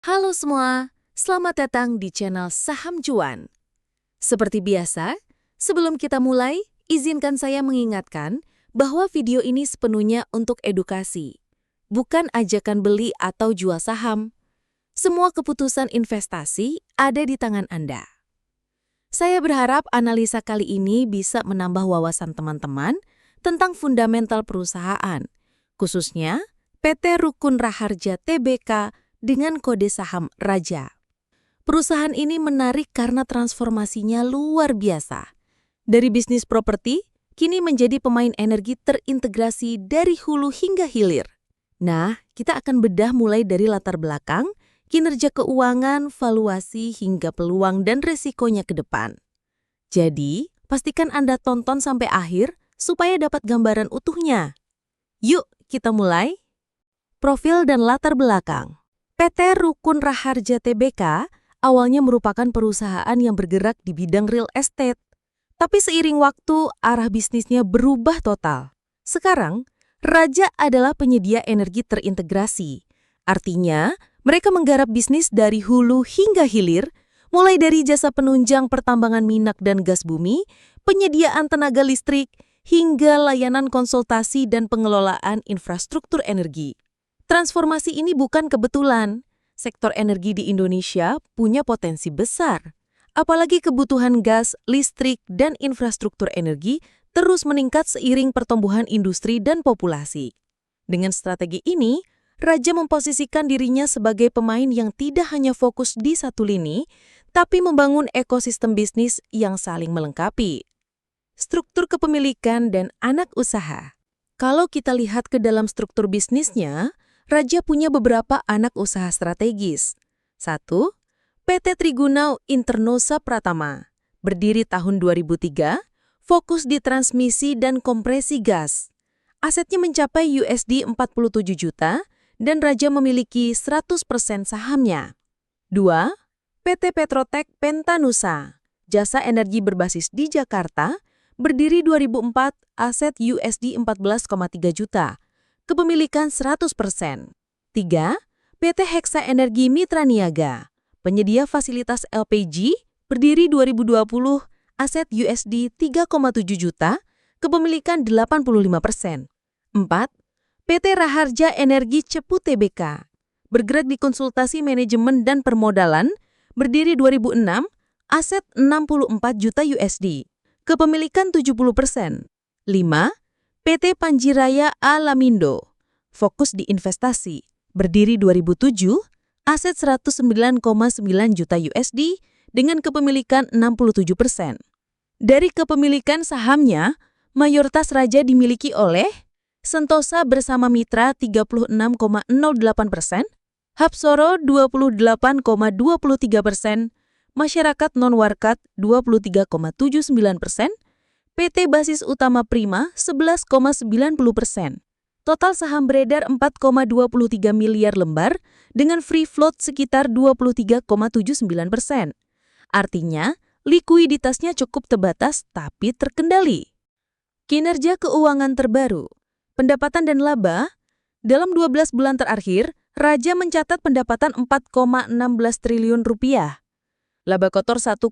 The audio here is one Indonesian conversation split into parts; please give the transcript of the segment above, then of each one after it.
Halo semua, selamat datang di channel Saham Cuan. Seperti biasa, sebelum kita mulai, izinkan saya mengingatkan bahwa video ini sepenuhnya untuk edukasi, bukan ajakan beli atau jual saham. Semua keputusan investasi ada di tangan Anda. Saya berharap analisa kali ini bisa menambah wawasan teman-teman tentang fundamental perusahaan, khususnya PT Rukun Raharja Tbk dengan kode saham Raja. Perusahaan ini menarik karena transformasinya luar biasa. Dari bisnis properti, kini menjadi pemain energi terintegrasi dari hulu hingga hilir. Nah, kita akan bedah mulai dari latar belakang, kinerja keuangan, valuasi, hingga peluang dan resikonya ke depan. Jadi, pastikan Anda tonton sampai akhir supaya dapat gambaran utuhnya. Yuk, kita mulai. Profil dan latar belakang. PT Rukun Raharja Tbk awalnya merupakan perusahaan yang bergerak di bidang real estate. Tapi seiring waktu, arah bisnisnya berubah total. Sekarang, Raja adalah penyedia energi terintegrasi. Artinya, mereka menggarap bisnis dari hulu hingga hilir, mulai dari jasa penunjang pertambangan minyak dan gas bumi, penyediaan tenaga listrik, hingga layanan konsultasi dan pengelolaan infrastruktur energi. Transformasi ini bukan kebetulan. Sektor energi di Indonesia punya potensi besar. Apalagi kebutuhan gas, listrik, dan infrastruktur energi terus meningkat seiring pertumbuhan industri dan populasi. Dengan strategi ini, Raja memposisikan dirinya sebagai pemain yang tidak hanya fokus di satu lini, tapi membangun ekosistem bisnis yang saling melengkapi. Struktur kepemilikan dan anak usaha. Kalau kita lihat ke dalam struktur bisnisnya, Raja punya beberapa anak usaha strategis. 1. PT Triguna Internosa Pratama, berdiri tahun 2003, fokus di transmisi dan kompresi gas. Asetnya mencapai USD 47 juta dan Raja memiliki 100% sahamnya. 2. PT Petrotek Pentanusa, jasa energi berbasis di Jakarta, berdiri 2004, aset USD 14,3 juta. Kepemilikan 100%. 3. PT Hexa Energi Mitra Niaga, penyedia fasilitas LPG, berdiri 2020, aset USD 3,7 juta, kepemilikan 85%. 4. PT Raharja Energi Cepu Tbk, bergerak di konsultasi manajemen dan permodalan, berdiri 2006, aset 64 juta USD, kepemilikan 70%. 5. PT Panjiraya Alamindo, fokus di investasi, berdiri 2007, aset 109,9 juta USD dengan kepemilikan 67%. Dari kepemilikan sahamnya, mayoritas Raja dimiliki oleh Sentosa bersama Mitra 36,08%, Hapsoro 28,23%, Masyarakat Non-Warkat 23,79%, PT Basis Utama Prima 11,90%. Total saham beredar 4,23 miliar lembar dengan free float sekitar 23,79%. Artinya, likuiditasnya cukup terbatas tapi terkendali. Kinerja keuangan terbaru. Pendapatan dan laba. Dalam 12 bulan terakhir, Raja mencatat pendapatan 4,16 triliun rupiah. Laba kotor 1,14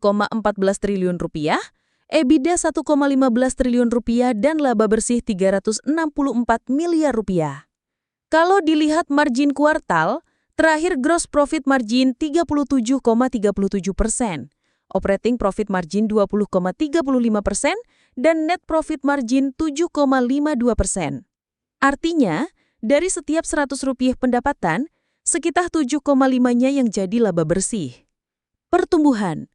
triliun rupiah. EBITDA 1,15 triliun rupiah dan laba bersih 364 miliar rupiah. Kalau dilihat margin kuartal, terakhir gross profit margin 37,37%, operating profit margin 20,35%, dan net profit margin 7,52%. Artinya, dari setiap 100 rupiah pendapatan, sekitar 7,5-nya yang jadi laba bersih. Pertumbuhan.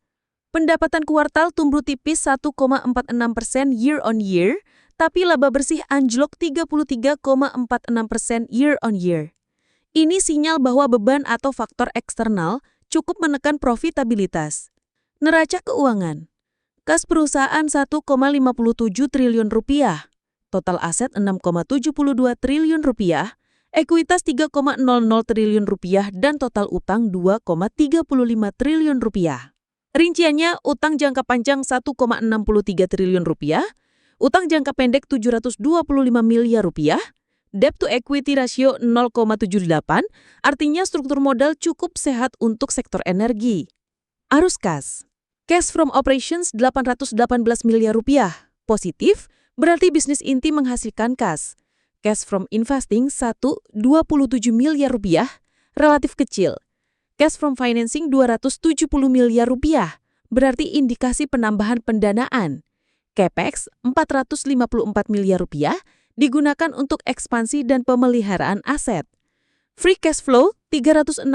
Pendapatan kuartal tumbuh tipis 1,46% year on year, tapi laba bersih anjlok 33,46% year on year. Ini sinyal bahwa beban atau faktor eksternal cukup menekan profitabilitas. Neraca keuangan. Kas perusahaan 1,57 triliun rupiah, total aset 6,72 triliun rupiah, ekuitas 3,00 triliun rupiah dan total utang 2,35 triliun rupiah. Rinciannya, utang jangka panjang 1,63 triliun rupiah, utang jangka pendek 725 miliar rupiah, Debt to equity ratio 0,78, artinya struktur modal cukup sehat untuk sektor energi. Arus kas. Cash from operations 818 miliar rupiah. Positif, berarti bisnis inti menghasilkan kas. Cash from investing 27 miliar rupiah, relatif kecil. Cash from financing 270 miliar rupiah, berarti indikasi penambahan pendanaan. Capex 454 miliar rupiah, digunakan untuk ekspansi dan pemeliharaan aset. Free cash flow 364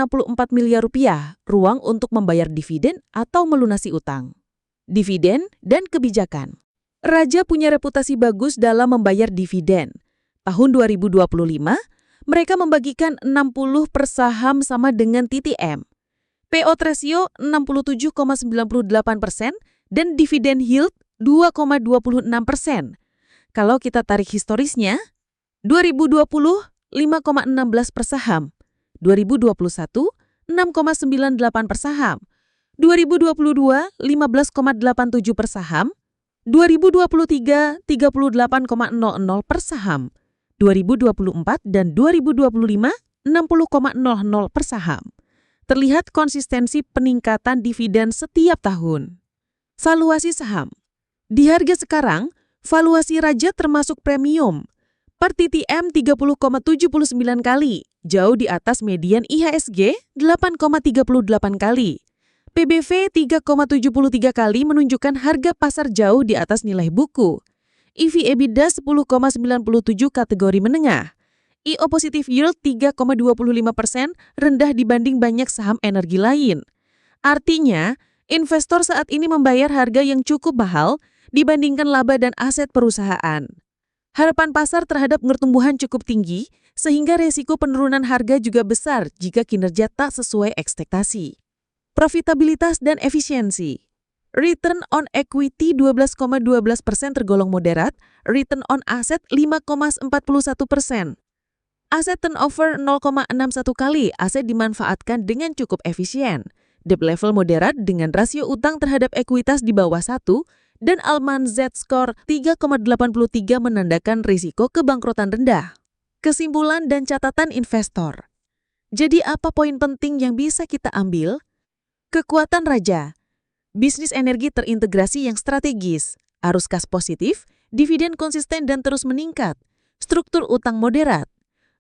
miliar rupiah, ruang untuk membayar dividen atau melunasi utang. Dividen dan kebijakan. Raja punya reputasi bagus dalam membayar dividen. Tahun 2025, mereka membagikan 60 per saham sama dengan TTM. Payout ratio 67,98% dan dividen yield 2,26%. Kalau kita tarik historisnya, 2020 5,16 per saham, 2021 6,98 per saham, 2022 15,87 per saham, 2023 38,00 per saham, 2024 dan 2025 60,00 per saham. Terlihat konsistensi peningkatan dividen setiap tahun. Valuasi saham. Di harga sekarang, valuasi Raja termasuk premium. Per TTM 30,79 kali, jauh di atas median IHSG 8,38 kali. PBV 3,73 kali menunjukkan harga pasar jauh di atas nilai buku. EV/EBITDA 10,97 kategori menengah. IO positive yield 3,25%, rendah dibanding banyak saham energi lain. Artinya, investor saat ini membayar harga yang cukup mahal dibandingkan laba dan aset perusahaan. Harapan pasar terhadap pertumbuhan cukup tinggi, sehingga resiko penurunan harga juga besar jika kinerja tak sesuai ekspektasi. Profitabilitas dan efisiensi. Return on equity 12,12% tergolong moderat, return on asset 5,41%. Aset turnover 0,61 kali, aset dimanfaatkan dengan cukup efisien. Debt level moderat dengan rasio utang terhadap ekuitas di bawah 1, dan Alman Z-Score 3,83 menandakan risiko kebangkrutan rendah. Kesimpulan dan catatan investor. Jadi apa poin penting yang bisa kita ambil? Kekuatan Raja. Bisnis energi terintegrasi yang strategis, arus kas positif, dividen konsisten dan terus meningkat, struktur utang moderat.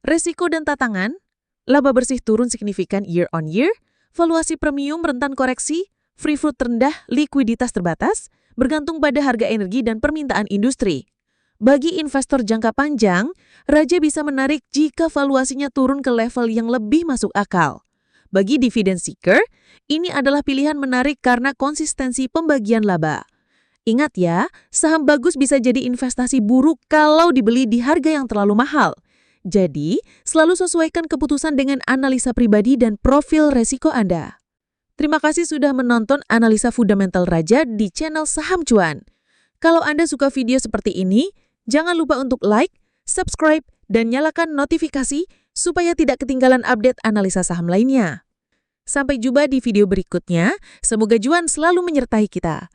Resiko dan tantangan, laba bersih turun signifikan year on year, valuasi premium rentan koreksi, free float rendah, likuiditas terbatas, bergantung pada harga energi dan permintaan industri. Bagi investor jangka panjang, Raja bisa menarik jika valuasinya turun ke level yang lebih masuk akal. Bagi dividend seeker, ini adalah pilihan menarik karena konsistensi pembagian laba. Ingat ya, saham bagus bisa jadi investasi buruk kalau dibeli di harga yang terlalu mahal. Jadi, selalu sesuaikan keputusan dengan analisa pribadi dan profil resiko Anda. Terima kasih sudah menonton analisa fundamental Raja di channel Saham Cuan. Kalau Anda suka video seperti ini, jangan lupa untuk like, subscribe, dan nyalakan notifikasi supaya tidak ketinggalan update analisa saham lainnya. Sampai jumpa di video berikutnya, semoga cuan selalu menyertai kita.